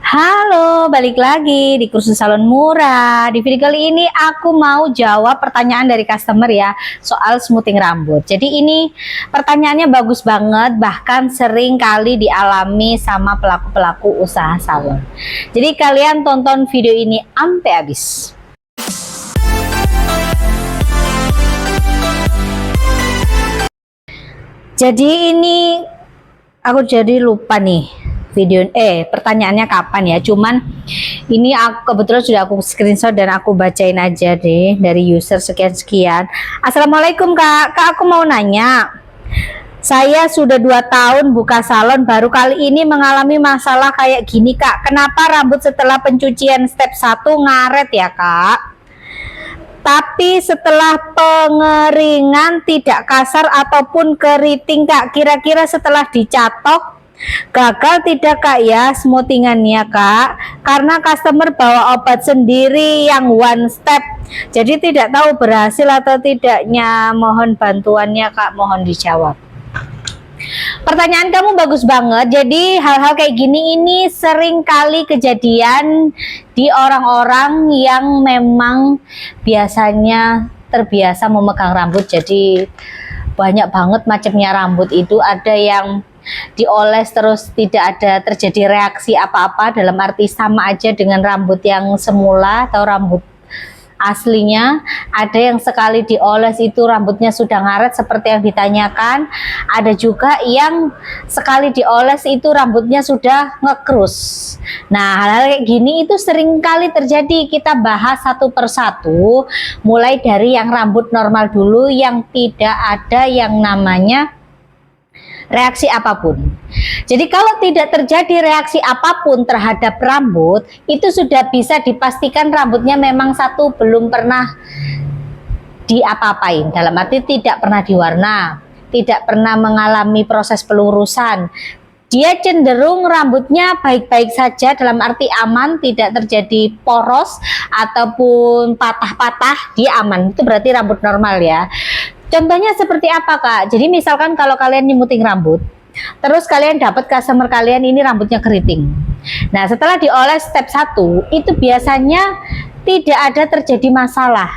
Halo, balik lagi di kursus salon murah. Di video kali ini aku mau jawab pertanyaan dari customer ya, soal smoothing rambut. Jadi ini pertanyaannya bagus banget, bahkan sering kali dialami sama pelaku-pelaku usaha salon. Jadi kalian tonton video ini sampai habis. Jadi ini aku jadi lupa nih pertanyaannya kapan ya, cuman ini aku kebetulan sudah aku screenshot dan aku bacain aja deh dari user sekian-sekian. Assalamualaikum kak, aku mau nanya, saya sudah 2 tahun buka salon, baru kali ini mengalami masalah kayak gini kak. Kenapa rambut setelah pencucian step 1 ngaret ya kak, tapi setelah pengeringan tidak kasar ataupun keriting kak? Kira-kira setelah dicatok gagal tidak kak ya smoothingannya kak? Karena customer bawa obat sendiri yang one step, jadi tidak tahu berhasil atau tidaknya. Mohon bantuannya kak, mohon dijawab. Pertanyaan kamu bagus banget. Jadi hal-hal kayak gini ini sering kali kejadian di orang-orang yang memang biasanya terbiasa memegang rambut. Jadi banyak banget macamnya rambut itu. Ada yang dioles terus tidak ada terjadi reaksi apa-apa, dalam arti sama aja dengan rambut yang semula atau rambut aslinya. Ada yang sekali dioles itu rambutnya sudah ngaret seperti yang ditanyakan. Ada juga yang sekali dioles itu rambutnya sudah ngekrus. Nah, hal-hal kayak gini itu sering kali terjadi. Kita bahas satu persatu, mulai dari yang rambut normal dulu, yang tidak ada yang namanya reaksi apapun. Jadi kalau tidak terjadi reaksi apapun terhadap rambut, itu sudah bisa dipastikan rambutnya memang satu, belum pernah diapa-apain, dalam arti tidak pernah diwarna, tidak pernah mengalami proses pelurusan. Dia cenderung rambutnya baik-baik saja, dalam arti aman, tidak terjadi poros ataupun patah-patah, dia aman. Itu berarti rambut normal ya. Contohnya seperti apa kak? Jadi misalkan kalau kalian nyemuting rambut, terus kalian dapat customer kalian ini rambutnya keriting. Nah, setelah dioles step 1 itu biasanya tidak ada terjadi masalah.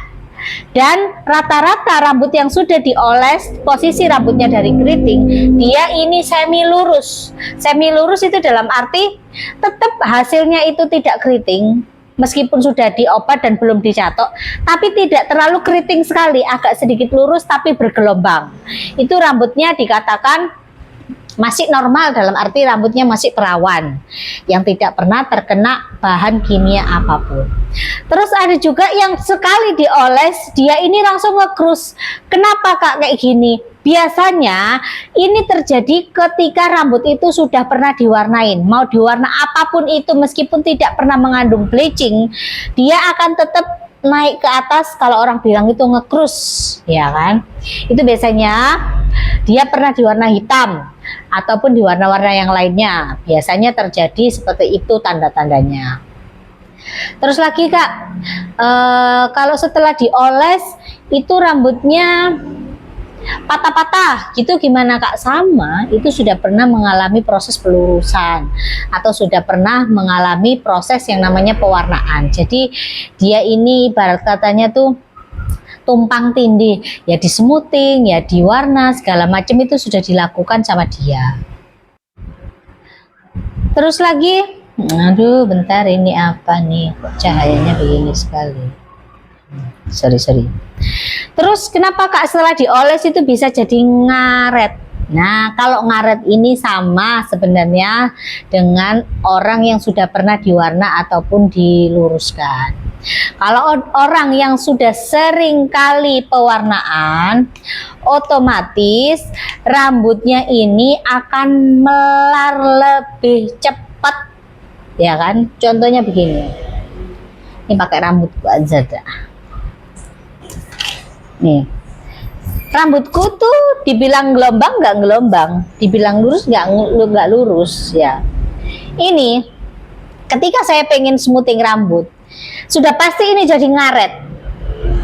Dan rata-rata rambut yang sudah dioles, posisi rambutnya dari keriting, dia ini semi lurus. Semi lurus itu dalam arti tetap hasilnya itu tidak keriting, meskipun sudah diobat dan belum dicatok, tapi tidak terlalu keriting sekali, agak sedikit lurus tapi bergelombang. Itu rambutnya dikatakan masih normal, dalam arti rambutnya masih perawan, yang tidak pernah terkena bahan kimia apapun. Terus ada juga yang sekali dioles dia ini langsung ngekrus. Kenapa kak kayak gini? Biasanya ini terjadi ketika rambut itu sudah pernah diwarnain. Mau diwarna apapun itu, meskipun tidak pernah mengandung bleaching, dia akan tetap naik ke atas. Kalau orang bilang itu ngekrus, ya kan? Itu biasanya dia pernah diwarna hitam ataupun di warna-warna yang lainnya. Biasanya terjadi seperti itu tanda-tandanya. Terus lagi kak, kalau setelah dioles itu rambutnya patah-patah gitu gimana kak? Sama, itu sudah pernah mengalami proses pelurusan atau sudah pernah mengalami proses yang namanya pewarnaan. Jadi dia ini ibarat katanya tuh tumpang tindih, ya di smoothing, ya di warna, segala macam itu sudah dilakukan sama dia. Terus lagi, aduh bentar, ini apa nih, cahayanya begini sekali. Sorry. Terus kenapa kak setelah dioles itu bisa jadi ngaret? Nah, kalau ngaret ini sama sebenarnya dengan orang yang sudah pernah diwarna ataupun diluruskan. Kalau orang yang sudah sering kali pewarnaan, otomatis rambutnya ini akan melar lebih cepat, ya kan? Contohnya begini, ini pakai rambut aja dah. Nih, rambutku tuh dibilang gelombang nggak gelombang, dibilang lurus nggak lurus ya. Ini ketika saya pengen smoothing rambut, sudah pasti ini jadi ngaret.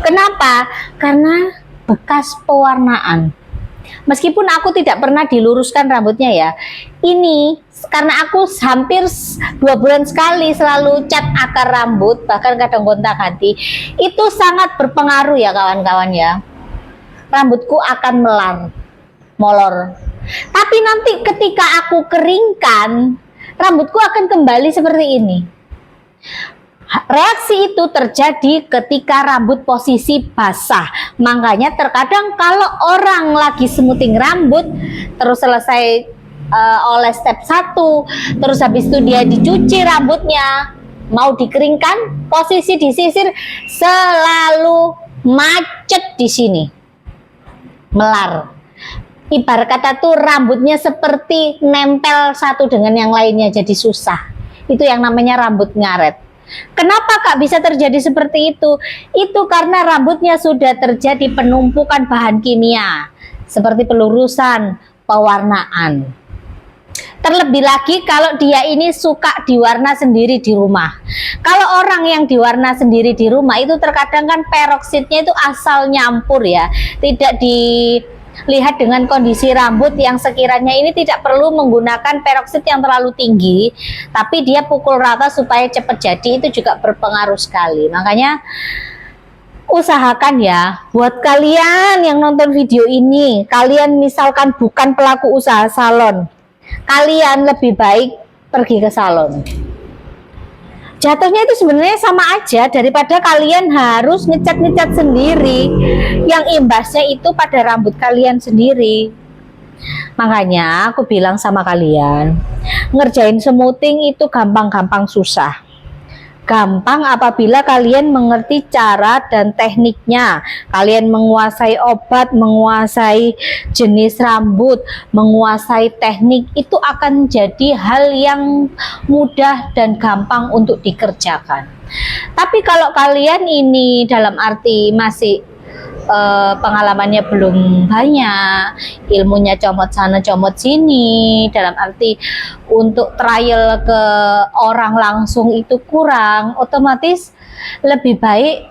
Kenapa? Karena bekas pewarnaan. Meskipun aku tidak pernah diluruskan rambutnya ya, ini karena aku hampir 2 bulan sekali selalu cat akar rambut, bahkan kadang gonta-ganti, itu sangat berpengaruh ya kawan-kawan ya. Rambutku akan molor. Tapi nanti ketika aku keringkan, rambutku akan kembali seperti ini. Reaksi itu terjadi ketika rambut posisi basah. Makanya terkadang kalau orang lagi smoothing rambut, terus selesai oleh step 1, terus habis itu dia dicuci rambutnya, mau dikeringkan, posisi disisir selalu macet di sini, melar. Ibarat kata tuh rambutnya seperti nempel satu dengan yang lainnya, jadi susah. Itu yang namanya rambut ngaret. Kenapa Kak bisa terjadi seperti itu? Itu karena rambutnya sudah terjadi penumpukan bahan kimia seperti pelurusan, pewarnaan. Terlebih lagi kalau dia ini suka diwarna sendiri di rumah. Kalau orang yang diwarna sendiri di rumah itu terkadang kan peroksidnya itu asal nyampur ya, tidak dilihat dengan kondisi rambut yang sekiranya ini tidak perlu menggunakan peroksid yang terlalu tinggi, tapi dia pukul rata supaya cepat jadi, itu juga berpengaruh sekali. Makanya usahakan ya, buat kalian yang nonton video ini, kalian misalkan bukan pelaku usaha salon, kalian lebih baik pergi ke salon. Jatuhnya itu sebenarnya sama aja daripada kalian harus ngecat sendiri, yang imbasnya itu pada rambut kalian sendiri. Makanya aku bilang sama kalian, ngerjain smoothing itu gampang-gampang susah. Gampang apabila kalian mengerti cara dan tekniknya, kalian menguasai obat, menguasai jenis rambut, menguasai teknik, itu akan jadi hal yang mudah dan gampang untuk dikerjakan. Tapi kalau kalian ini dalam arti masih pengalamannya belum banyak, ilmunya comot sana comot sini, dalam arti untuk trial ke orang langsung itu kurang, otomatis lebih baik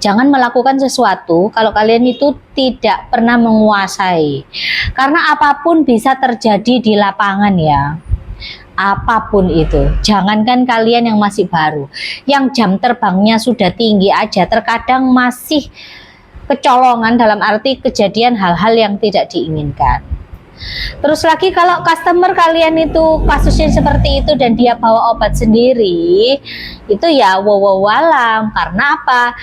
jangan melakukan sesuatu kalau kalian itu tidak pernah menguasai, karena apapun bisa terjadi di lapangan ya. Apapun itu, jangankan kalian yang masih baru, yang jam terbangnya sudah tinggi aja terkadang masih kecolongan, dalam arti kejadian hal-hal yang tidak diinginkan. Terus lagi kalau customer kalian itu kasusnya seperti itu dan dia bawa obat sendiri, itu ya wawawalam. Karena apa?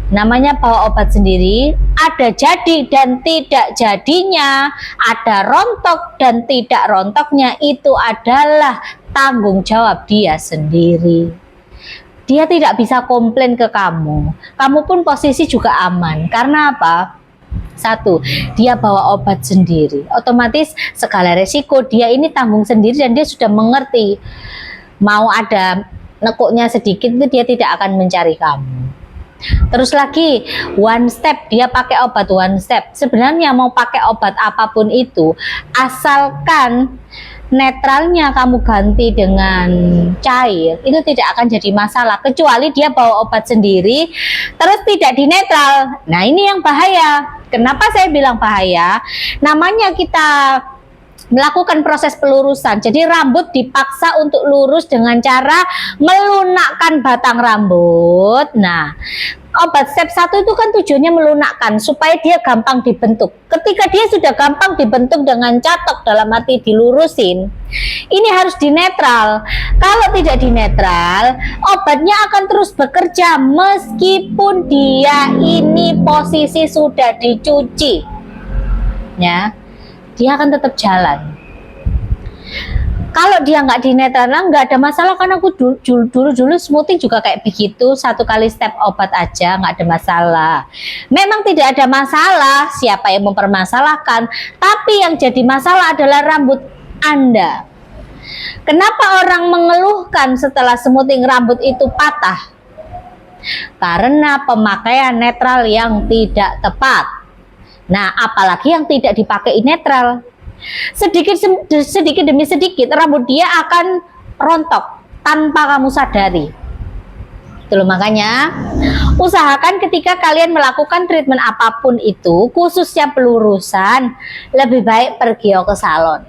Namanya bawa obat sendiri, ada jadi dan tidak jadinya, ada rontok dan tidak rontoknya, itu adalah tanggung jawab dia sendiri. Dia tidak bisa komplain ke kamu. Kamu pun posisi juga aman. Karena apa? 1, dia bawa obat sendiri. Otomatis segala resiko dia ini tanggung sendiri dan dia sudah mengerti. Mau ada nekuknya sedikit itu dia tidak akan mencari kamu. Terus lagi, one step, dia pakai obat one step. Sebenarnya mau pakai obat apapun itu, asalkan netralnya kamu ganti dengan cair, itu tidak akan jadi masalah, kecuali dia bawa obat sendiri terus tidak dinetral. Nah ini yang bahaya. Kenapa saya bilang bahaya? Namanya kita melakukan proses pelurusan, jadi rambut dipaksa untuk lurus dengan cara melunakkan batang rambut. Nah, obat step 1 itu kan tujuannya melunakkan supaya dia gampang dibentuk. Ketika dia sudah gampang dibentuk dengan catok, dalam arti dilurusin, ini harus dinetral. Kalau tidak dinetral, obatnya akan terus bekerja meskipun dia ini posisi sudah dicuci, ya, dia akan tetap jalan. Kalau dia nggak dinetral, nggak ada masalah, karena aku dulu smoothing juga kayak begitu, 1 kali step obat aja nggak ada masalah. Memang tidak ada masalah, siapa yang mempermasalahkan, tapi yang jadi masalah adalah rambut Anda. Kenapa orang mengeluhkan setelah smoothing rambut itu patah? Karena pemakaian netral yang tidak tepat. Nah, apalagi yang tidak dipakai netral. Sedikit demi sedikit rambut dia akan rontok tanpa kamu sadari. Itu loh, makanya usahakan ketika kalian melakukan treatment apapun itu, khususnya pelurusan, lebih baik pergi ke salon.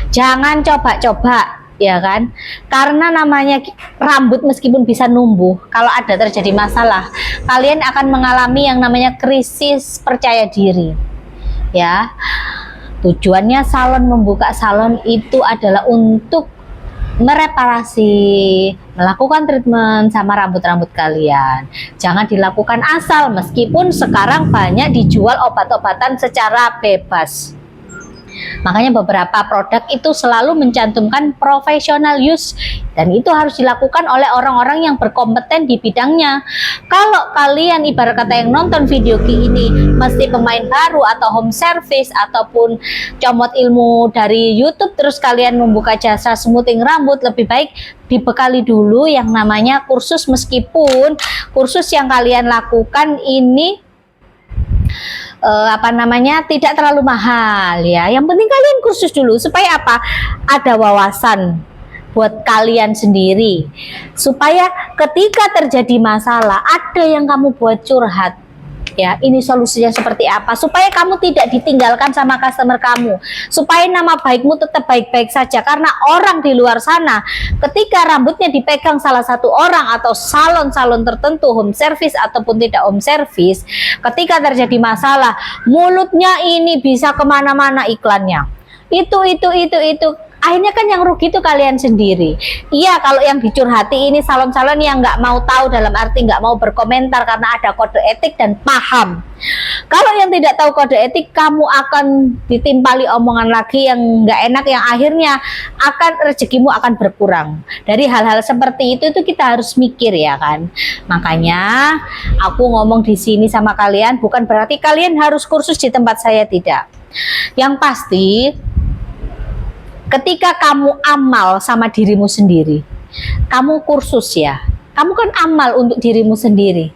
Jangan coba-coba, ya kan? Karena namanya rambut meskipun bisa numbuh, kalau ada terjadi masalah, kalian akan mengalami yang namanya krisis percaya diri. Ya. Tujuannya salon membuka salon itu adalah untuk mereparasi, melakukan treatment sama rambut-rambut kalian. Jangan dilakukan asal, meskipun sekarang banyak dijual obat-obatan secara bebas. Makanya beberapa produk itu selalu mencantumkan professional use, dan itu harus dilakukan oleh orang-orang yang berkompeten di bidangnya. Kalau kalian ibarat kata yang nonton video ini mesti pemain baru atau home service ataupun comot ilmu dari YouTube, terus kalian membuka jasa smoothing rambut, lebih baik dibekali dulu yang namanya kursus, meskipun kursus yang kalian lakukan ini tidak terlalu mahal ya. Yang penting kalian kursus dulu supaya apa? Ada wawasan buat kalian sendiri, supaya ketika terjadi masalah ada yang kamu buat curhat. Ya, ini solusinya seperti apa supaya kamu tidak ditinggalkan sama customer kamu, supaya nama baikmu tetap baik-baik saja. Karena orang di luar sana ketika rambutnya dipegang salah satu orang atau salon-salon tertentu, home service ataupun tidak home service, ketika terjadi masalah, mulutnya ini bisa kemana-mana iklannya. Itu akhirnya kan yang rugi itu kalian sendiri. Iya, kalau yang dicurhati ini salon-salon yang nggak mau tahu, dalam arti nggak mau berkomentar karena ada kode etik dan paham. Kalau yang tidak tahu kode etik, kamu akan ditimpali omongan lagi yang nggak enak, yang akhirnya rezekimu akan berkurang. Dari hal-hal seperti itu kita harus mikir, ya kan. Makanya aku ngomong di sini sama kalian bukan berarti kalian harus kursus di tempat saya, tidak. Yang pasti ketika kamu amal sama dirimu sendiri, kamu kursus ya, kamu kan amal untuk dirimu sendiri,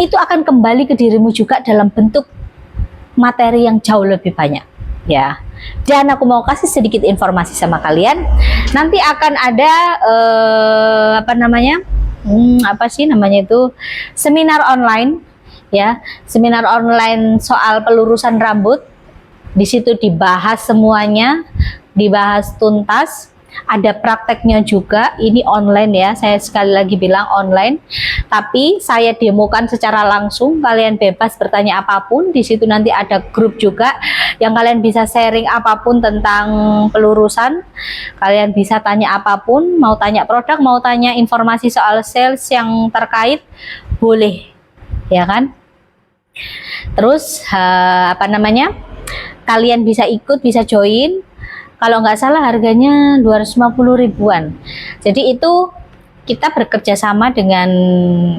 itu akan kembali ke dirimu juga dalam bentuk materi yang jauh lebih banyak ya. Dan aku mau kasih sedikit informasi sama kalian, nanti akan ada seminar online ya, seminar online soal pelurusan rambut. Di situ dibahas semuanya, dibahas tuntas, ada prakteknya juga. Ini online ya, saya sekali lagi bilang online, tapi saya demokan secara langsung. Kalian bebas bertanya apapun. Di situ nanti ada grup juga yang kalian bisa sharing apapun tentang pelurusan. Kalian bisa tanya apapun, mau tanya produk, mau tanya informasi soal sales yang terkait, boleh, ya kan? Terus kalian bisa ikut, bisa join. Kalau nggak salah harganya 250 ribuan. Jadi itu kita bekerja sama dengan,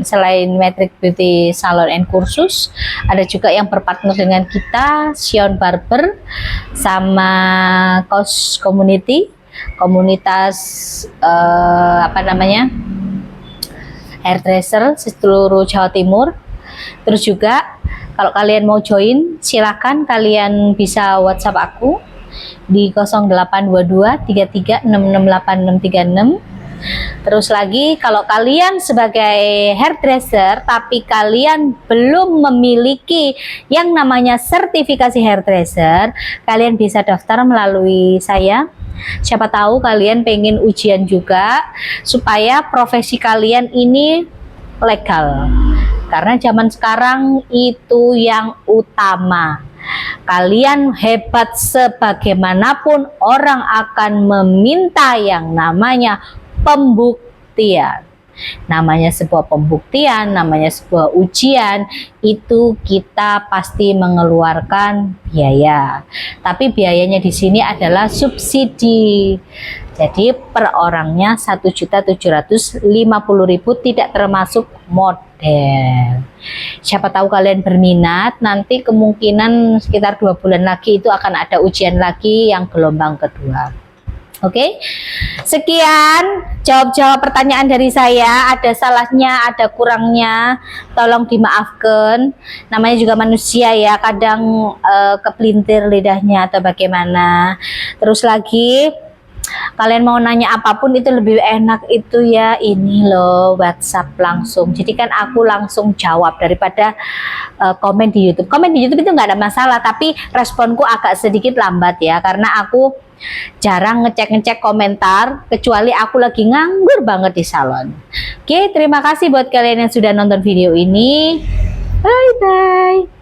selain Metric Beauty Salon and Kursus, ada juga yang berpartner dengan kita, Sion Barber sama Kos Community, komunitas hairdresser seluruh Jawa Timur. Terus juga kalau kalian mau join, silakan kalian bisa WhatsApp aku di 0822 33668636. Terus lagi, kalau kalian sebagai hairdresser tapi kalian belum memiliki yang namanya sertifikasi hairdresser, kalian bisa daftar melalui saya. Siapa tahu kalian pengen ujian juga supaya profesi kalian ini legal. Karena zaman sekarang itu yang utama. Kalian hebat sebagaimanapun, orang akan meminta yang namanya pembuktian. Namanya sebuah pembuktian, namanya sebuah ujian, itu kita pasti mengeluarkan biaya. Tapi biayanya di sini adalah subsidi. Jadi per orangnya 1.750.000, tidak termasuk model. Siapa tahu kalian berminat, nanti kemungkinan sekitar 2 bulan lagi itu akan ada ujian lagi yang gelombang kedua. Oke, sekian jawab pertanyaan dari saya. Ada salahnya, ada kurangnya, tolong dimaafkan. Namanya juga manusia ya, kadang kepelintir lidahnya atau bagaimana. Terus lagi, kalian mau nanya apapun itu lebih enak itu ya ini loh WhatsApp langsung. Jadi kan aku langsung jawab daripada komen di YouTube. Komen di YouTube itu nggak ada masalah, tapi responku agak sedikit lambat ya karena aku jarang ngecek-ngecek komentar kecuali aku lagi nganggur banget di salon. Oke, terima kasih buat kalian yang sudah nonton video ini. Bye bye.